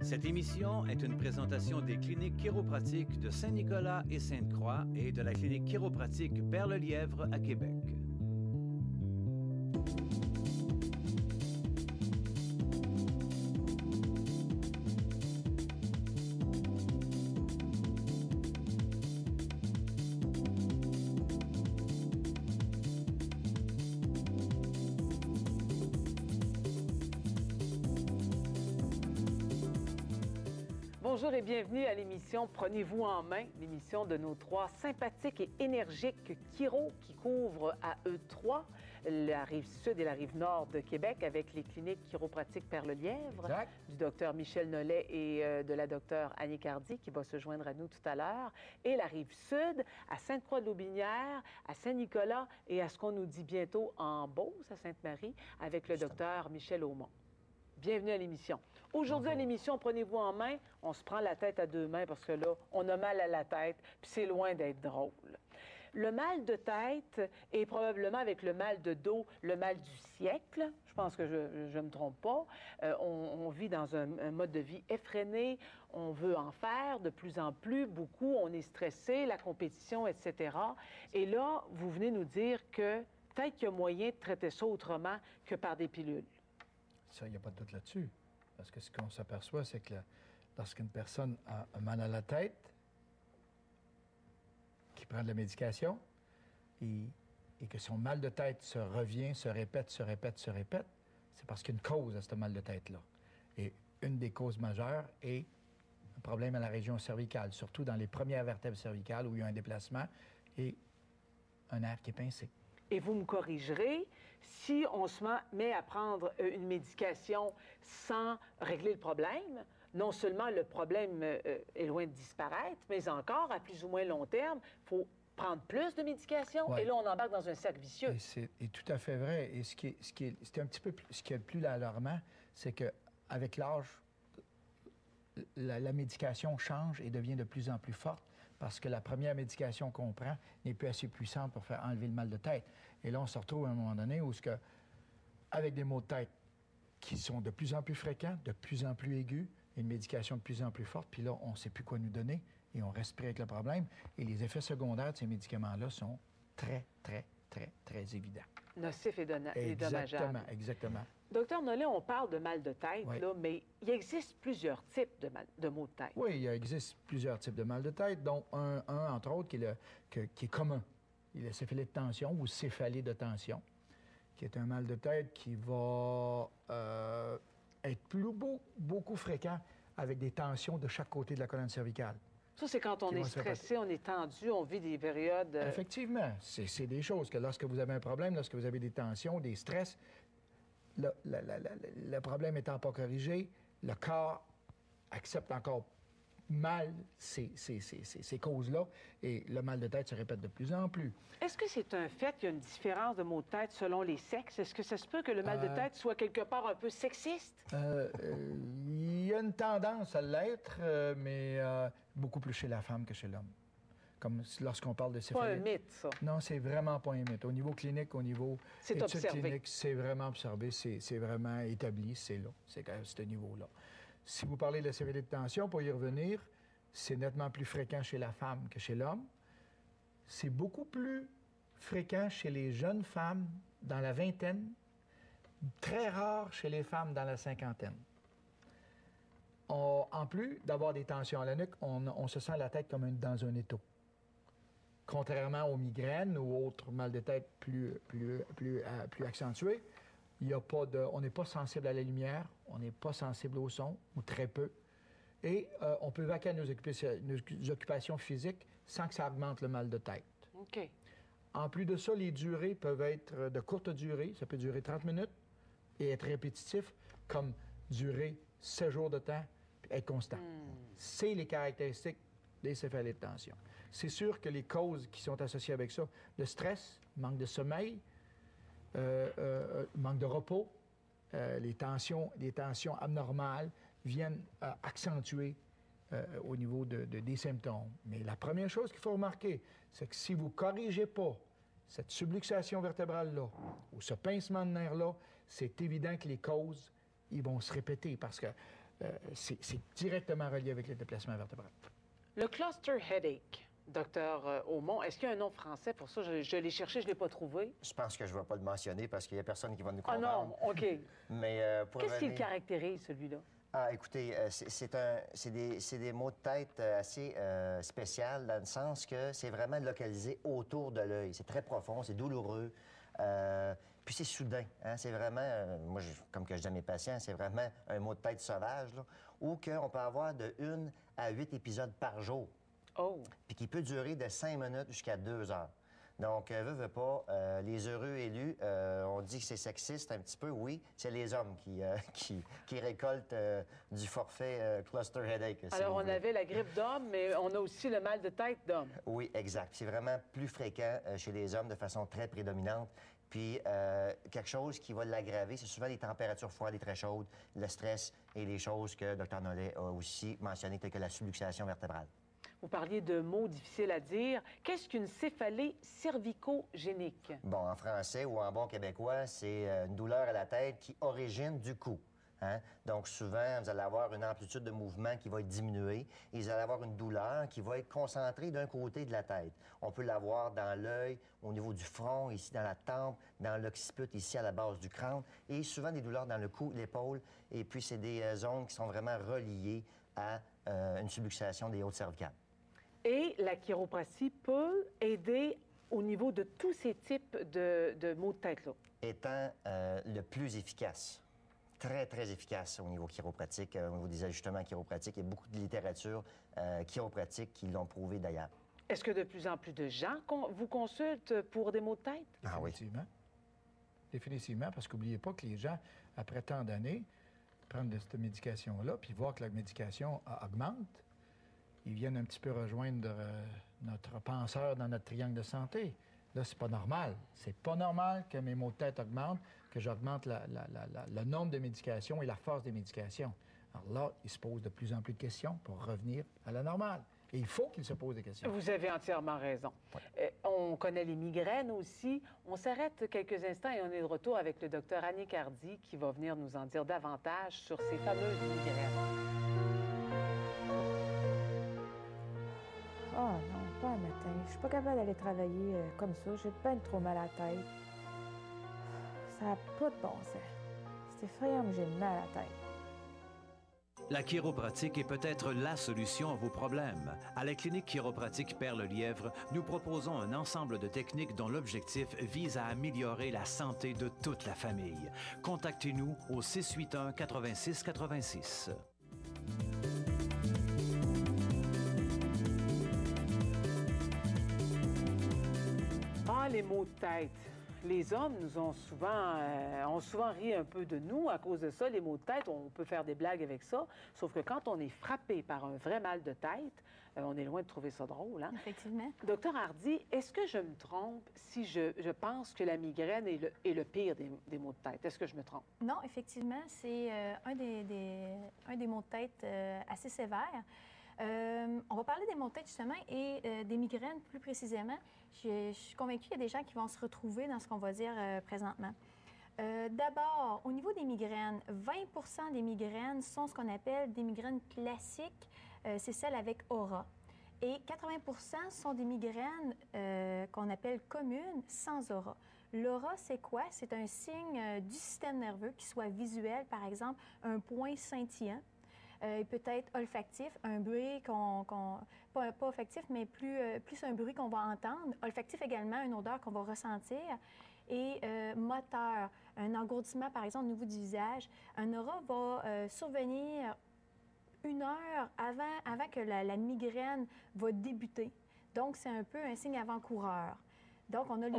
Cette émission est une présentation des cliniques chiropratiques de Saint-Nicolas et Sainte-Croix et de la clinique chiropratique Père-le-Lièvre à Québec. Bonjour et bienvenue à l'émission Prenez-vous en main, l'émission de nos trois sympathiques et énergiques chiros qui couvrent à eux trois la rive sud et la rive nord de Québec avec les cliniques chiropratiques Père-le-Lièvre, du docteur Michel Nollet et de la docteure Annick Hardy qui va se joindre à nous tout à l'heure, et la rive sud à Sainte-Croix-de-l'Aubinière, à Saint-Nicolas et à ce qu'on nous dit bientôt en Beauce, à Sainte-Marie, avec le docteur Michel Aumont. Bienvenue à l'émission. Aujourd'hui, à l'émission, prenez-vous en main. On se prend la tête à deux mains parce que là, on a mal à la tête, puis c'est loin d'être drôle. Le mal de tête est probablement, avec le mal de dos, le mal du siècle. Je pense que je ne me trompe pas. On vit dans un mode de vie effréné. On veut en faire de plus en plus, beaucoup. On est stressé, la compétition, etc. Et là, vous venez nous dire que peut-être qu'il y a moyen de traiter ça autrement que par des pilules. Ça, il n'y a pas de doute là-dessus. Parce que ce qu'on s'aperçoit, c'est que lorsqu'une personne a mal à la tête, qui prend de la médication, et que son mal de tête se revient, se répète, c'est parce qu'il y a une cause à ce mal de tête-là. Et une des causes majeures est un problème à la région cervicale, surtout dans les premières vertèbres cervicales où il y a un déplacement et un nerf qui est pincé. Et vous me corrigerez, si on se met à prendre une médication sans régler le problème, non seulement le problème est loin de disparaître, mais encore, à plus ou moins long terme, il faut prendre plus de médication, ouais. Et là, on embarque dans un cercle vicieux. Et c'est tout à fait vrai. Et ce qui est un petit peu ce qui est le plus alarmant, c'est qu'avec l'âge, la médication change et devient de plus en plus forte parce que la première médication qu'on prend n'est plus assez puissante pour faire enlever le mal de tête. Et là, on se retrouve à un moment donné où, avec des maux de tête qui sont de plus en plus fréquents, de plus en plus aigus, une médication de plus en plus forte, puis là, on ne sait plus quoi nous donner et on respire avec le problème. Et les effets secondaires de ces médicaments-là sont très, très, très, très évidents. Nocifs et dommageables. Exactement. Docteur Nollet, on parle de mal de tête, oui. Là, mais il existe plusieurs types de maux de tête. Oui, il existe plusieurs types de mal de tête, dont un entre autres, qui est commun. Il est la céphalée de tension ou céphalée de tension, qui est un mal de tête qui va être beaucoup fréquent avec des tensions de chaque côté de la colonne cervicale. Ça, c'est quand on est stressé, on est tendu, on vit des périodes... Effectivement. C'est des choses que lorsque vous avez un problème, lorsque vous avez des tensions, des stress, le problème n'étant pas corrigé, le corps accepte encore mal ces causes-là et le mal de tête se répète de plus en plus. Est-ce que c'est un fait qu'il y a une différence de maux de tête selon les sexes? Est-ce que ça se peut que le mal de tête soit quelque part un peu sexiste? Il y a une tendance à l'être, mais beaucoup plus chez la femme que chez l'homme. Comme lorsqu'on parle de céphalée. C'est pas un mythe, ça. Non, c'est vraiment pas un mythe. Au niveau clinique, au niveau études cliniques, c'est vraiment observé, c'est vraiment établi, c'est là, c'est à ce niveau-là. Si vous parlez de la céphalée de tension, pour y revenir, c'est nettement plus fréquent chez la femme que chez l'homme. C'est beaucoup plus fréquent chez les jeunes femmes dans la vingtaine, très rare chez les femmes dans la cinquantaine. En plus d'avoir des tensions à la nuque, on se sent la tête comme dans un étau. Contrairement aux migraines ou autres mal de tête plus accentués, on n'est pas sensible à la lumière, on n'est pas sensible au son, ou très peu. Et on peut vaquer à nos occupations physiques sans que ça augmente le mal de tête. OK. En plus de ça, les durées peuvent être de courte durée, ça peut durer 30 minutes et être répétitif, comme durer 7 jours de temps, puis être constant. C'est les caractéristiques des céphalées de tension. C'est sûr que les causes qui sont associées avec ça, le stress, manque de sommeil, manque de repos, les tensions abnormales viennent accentuer au niveau des symptômes. Mais la première chose qu'il faut remarquer, c'est que si vous ne corrigez pas cette subluxation vertébrale-là ou ce pincement de nerf-là, c'est évident que les causes, ils vont se répéter parce que c'est directement relié avec les déplacements vertébraux. Le cluster headache, docteur Aumont, est-ce qu'il y a un nom français pour ça? Je l'ai cherché, je ne l'ai pas trouvé. Je pense que je ne vais pas le mentionner parce qu'il n'y a personne qui va nous Ah comprendre. non, OK. Mais pour Qu'est-ce qui le revenir- caractérise, celui-là? Ah, écoutez, c'est des maux de tête assez spéciaux dans le sens que c'est vraiment localisé autour de l'œil. C'est très profond, c'est douloureux, puis c'est soudain. Hein? C'est vraiment, comme que je dis à mes patients, c'est vraiment un maux de tête sauvage, là, où on peut avoir de 1 à 8 épisodes par jour, Oh! puis qui peut durer de 5 minutes jusqu'à 2 heures. Donc, veut pas, les heureux élus, on dit que c'est sexiste un petit peu, oui, c'est les hommes qui récoltent du forfait cluster headache. si Alors, vous on voulez. avait la grippe d'homme, mais on a aussi le mal de tête d'homme. Oui, exact. C'est vraiment plus fréquent chez les hommes de façon très prédominante. Puis, quelque chose qui va l'aggraver, c'est souvent les températures froides et très chaudes, le stress et les choses que Dr Nollet a aussi mentionnées, telles que la subluxation vertébrale. Vous parliez de mots difficiles à dire. Qu'est-ce qu'une céphalée cervicogénique? Bon, en français ou en bon québécois, c'est une douleur à la tête qui origine du cou. Hein? Donc, souvent, vous allez avoir une amplitude de mouvement qui va être diminuée et vous allez avoir une douleur qui va être concentrée d'un côté de la tête. On peut l'avoir dans l'œil, au niveau du front, ici dans la tempe, dans l'occiput, ici à la base du crâne, et souvent des douleurs dans le cou, l'épaule, et puis c'est des zones qui sont vraiment reliées à une subluxation des hautes cervicales. Et la chiropratie peut aider au niveau de tous ces types de maux de tête-là. Étant le plus efficace, très, très efficace au niveau chiropratique, au niveau des ajustements chiropratiques. Il y a beaucoup de littérature chiropratique qui l'ont prouvé d'ailleurs. Est-ce que de plus en plus de gens vous consultent pour des maux de tête? Ah oui. Définitivement. Définitivement, parce qu'oubliez pas que les gens, après tant d'années, prennent de cette médication-là, puis voir que la médication augmente, ils viennent un petit peu rejoindre notre penseur dans notre triangle de santé. Là, c'est pas normal. C'est pas normal que mes maux de tête augmentent, que j'augmente le nombre de médications et la force des médications. Alors là, ils se posent de plus en plus de questions pour revenir à la normale. Et il faut qu'ils se posent des questions. Vous avez entièrement raison. On connaît les migraines aussi. On s'arrête quelques instants et on est de retour avec le docteur Annick Hardy qui va venir nous en dire davantage sur ces fameuses migraines. Oh non, pas un matin. Je suis pas capable d'aller travailler comme ça. J'ai ben trop mal à la tête. Ça n'a pas de bon sens. C'est effrayant, mais j'ai mal à la tête. La chiropratique est peut-être la solution à vos problèmes. À la clinique chiropratique Perle-Lièvre, nous proposons un ensemble de techniques dont l'objectif vise à améliorer la santé de toute la famille. Contactez-nous au 681-8686. Ah, les maux de tête. Les hommes nous ont souvent ri un peu de nous à cause de ça. Les maux de tête, on peut faire des blagues avec ça. Sauf que quand on est frappé par un vrai mal de tête, on est loin de trouver ça drôle. Hein? Effectivement. Docteur Hardy, est-ce que je me trompe si je pense que la migraine est le pire des maux de tête? Est-ce que je me trompe? Non, effectivement, c'est un des maux de tête assez sévères. On va parler des maux de tête, justement, et des migraines plus précisément. Je suis convaincue qu'il y a des gens qui vont se retrouver dans ce qu'on va dire présentement. D'abord, au niveau des migraines, 20 des migraines sont ce qu'on appelle des migraines classiques. C'est celles avec aura. Et 80 sont des migraines qu'on appelle communes sans aura. L'aura, c'est quoi? C'est un signe du système nerveux, qui soit visuel, par exemple, un point scintillant. Peut-être olfactif, un bruit pas olfactif, mais plus un bruit qu'on va entendre. Olfactif également, une odeur qu'on va ressentir. Et moteur, un engourdissement, par exemple, au niveau du visage. Un aura va survenir 1 heure avant que la migraine va débuter. Donc, c'est un peu un signe avant-coureur. Donc, on a